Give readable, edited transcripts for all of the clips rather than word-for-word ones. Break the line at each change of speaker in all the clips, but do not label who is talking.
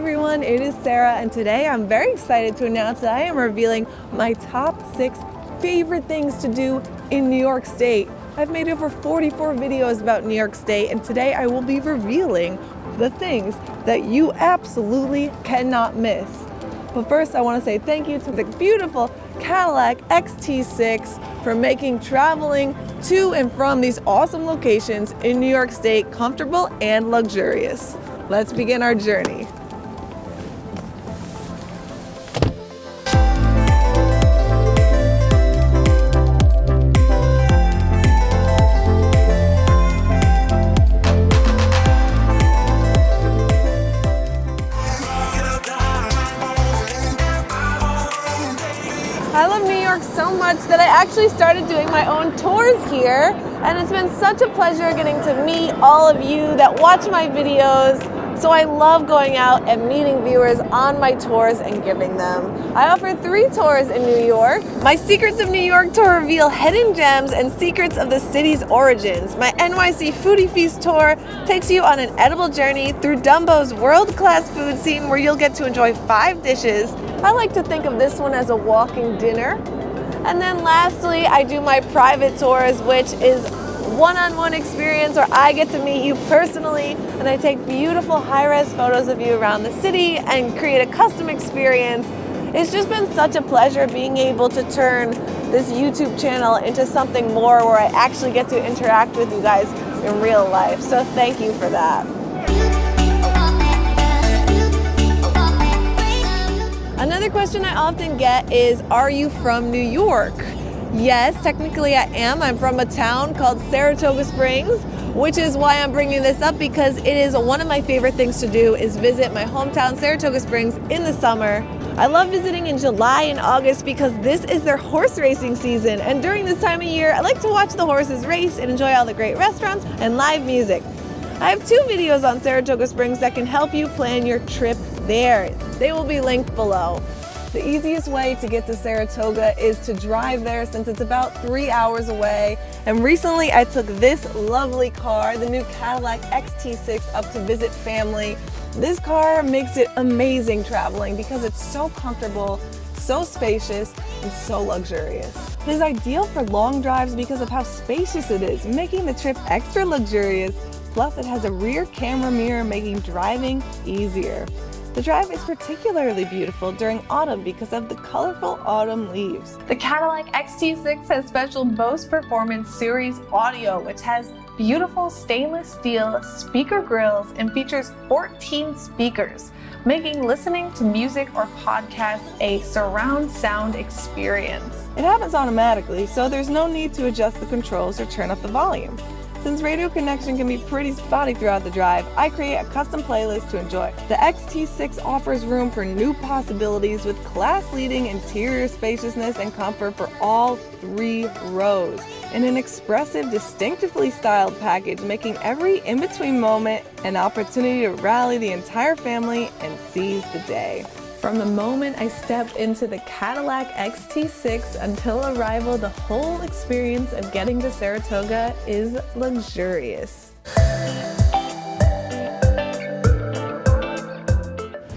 everyone, it is Sarah, and today I'm very excited to announce that I am revealing my top 6 favorite things to do in New York State. I've made over 44 videos about New York State, and today I will be revealing the things that you absolutely cannot miss. But first, I want to say thank you to the beautiful Cadillac XT6 for making traveling to and from these awesome locations in New York State comfortable and luxurious. Let's begin our journey. I love New York so much that I actually started doing my own tours here, and it's been such a pleasure getting to meet all of you that watch my videos. So I love going out and meeting viewers on my tours and giving them. I offer 3 tours in New York. My Secrets of New York tour reveal hidden gems and secrets of the city's origins. My NYC Foodie Feast tour takes you on an edible journey through Dumbo's world-class food scene where you'll get to enjoy 5 dishes. I like to think of this one as a walking dinner. And then lastly, I do my private tours, which is one-on-one experience where I get to meet you personally, and I take beautiful high-res photos of you around the city and create a custom experience. It's just been such a pleasure being able to turn this YouTube channel into something more where I actually get to interact with you guys in real life. So thank you for that. Another question I often get is, are you from New York? Yes, technically I am. I'm from a town called Saratoga Springs, which is why I'm bringing this up, because it is one of my favorite things to do is visit my hometown Saratoga Springs in the summer. I love visiting in July and August because this is their horse racing season, and during this time of year I like to watch the horses race and enjoy all the great restaurants and live music. I have 2 videos on Saratoga Springs that can help you plan your trip there. They will be linked below. The easiest way to get to Saratoga is to drive there, since it's about 3 hours away. And recently I took this lovely car, the new Cadillac XT6, up to visit family. This car makes it amazing traveling because it's so comfortable, so spacious, and so luxurious. It is ideal for long drives because of how spacious it is, making the trip extra luxurious. Plus it has a rear camera mirror, making driving easier. The drive is particularly beautiful during autumn because of the colorful autumn leaves. The Cadillac XT6 has special Bose Performance Series audio, which has beautiful stainless steel speaker grills and features 14 speakers, making listening to music or podcasts a surround sound experience. It happens automatically, so there's no need to adjust the controls or turn up the volume. Since radio connection can be pretty spotty throughout the drive, I create a custom playlist to enjoy. The XT6 offers room for new possibilities with class-leading interior spaciousness and comfort for all 3 rows in an expressive, distinctively styled package, making every in-between moment an opportunity to rally the entire family and seize the day. From the moment I stepped into the Cadillac XT6 until arrival, the whole experience of getting to Saratoga is luxurious.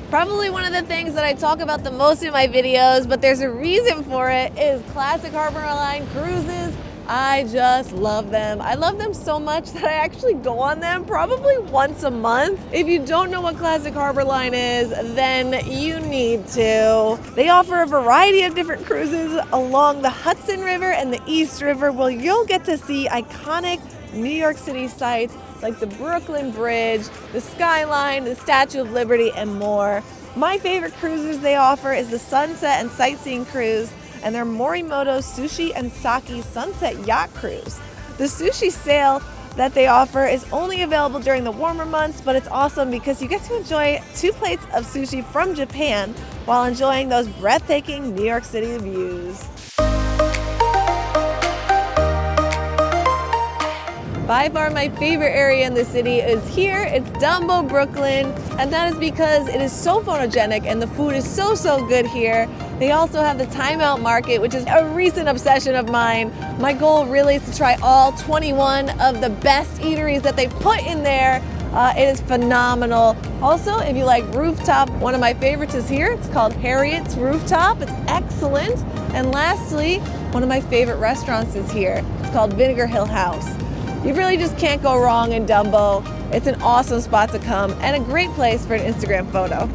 Probably one of the things that I talk about the most in my videos, but there's a reason for it, is Classic Harbor Line cruises. I just love them. I love them so much that I actually go on them probably once a month. If you don't know what Classic Harbor Line is, then you need to. They offer a variety of different cruises along the Hudson River and the East River, where you'll get to see iconic New York City sites like the Brooklyn Bridge, the Skyline, the Statue of Liberty, and more. My favorite cruises they offer is the Sunset and Sightseeing Cruise and their Morimoto Sushi and Sake Sunset Yacht Cruise. The sushi sale that they offer is only available during the warmer months, but it's awesome because you get to enjoy 2 plates of sushi from Japan while enjoying those breathtaking New York City views. By far my favorite area in the city is here. It's Dumbo Brooklyn, and that is because it is so photogenic and the food is so good here. They also have the Time Out Market, which is a recent obsession of mine. My goal really is to try all 21 of the best eateries that they put in there, It is phenomenal. Also, if you like rooftop, one of my favorites is here. It's called Harriet's Rooftop. It's excellent. And lastly, one of my favorite restaurants is here. It's called Vinegar Hill House. You really just can't go wrong in Dumbo. It's an awesome spot to come and a great place for an Instagram photo.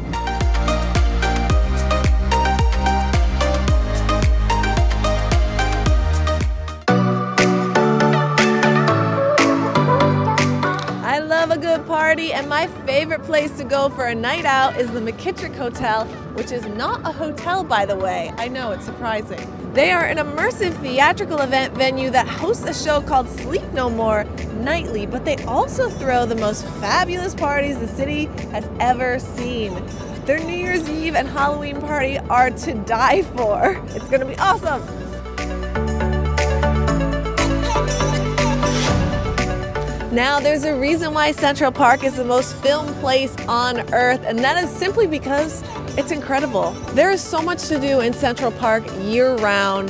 I love a good party, and my favorite place to go for a night out is the McKittrick Hotel, which is not a hotel, by the way. I know, it's surprising. They are an immersive theatrical event venue that hosts a show called Sleep No More nightly, but they also throw the most fabulous parties the city has ever seen. Their New Year's Eve and Halloween party are to die for. It's gonna be awesome. Now, there's a reason why Central Park is the most filmed place on earth, and that is simply because it's incredible. There is so much to do in Central Park year-round.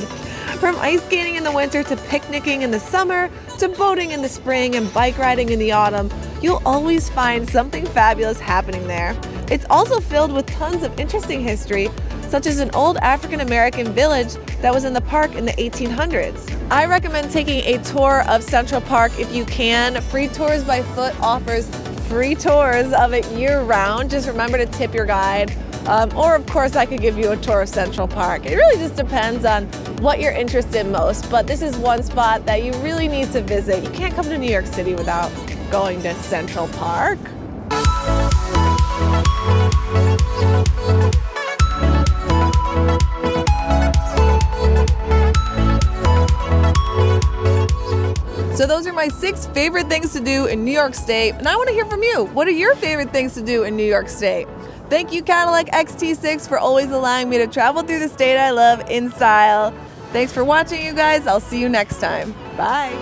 From ice skating in the winter to picnicking in the summer to boating in the spring and bike riding in the autumn, you'll always find something fabulous happening there. It's also filled with tons of interesting history, such as an old African-American village that was in the park in the 1800s. I recommend taking a tour of Central Park if you can. Free Tours by Foot offers free tours of it year-round. Just remember to tip your guide. Or of course I could give you a tour of Central Park. It really just depends on what you're interested in most, but this is one spot that you really need to visit. You can't come to New York City without going to Central Park. So those are my 6 favorite things to do in New York State, and I want to hear from you. What are your favorite things to do in New York State? Thank you, Cadillac XT6, for always allowing me to travel through the state I love in style. Thanks for watching, you guys. I'll see you next time. Bye.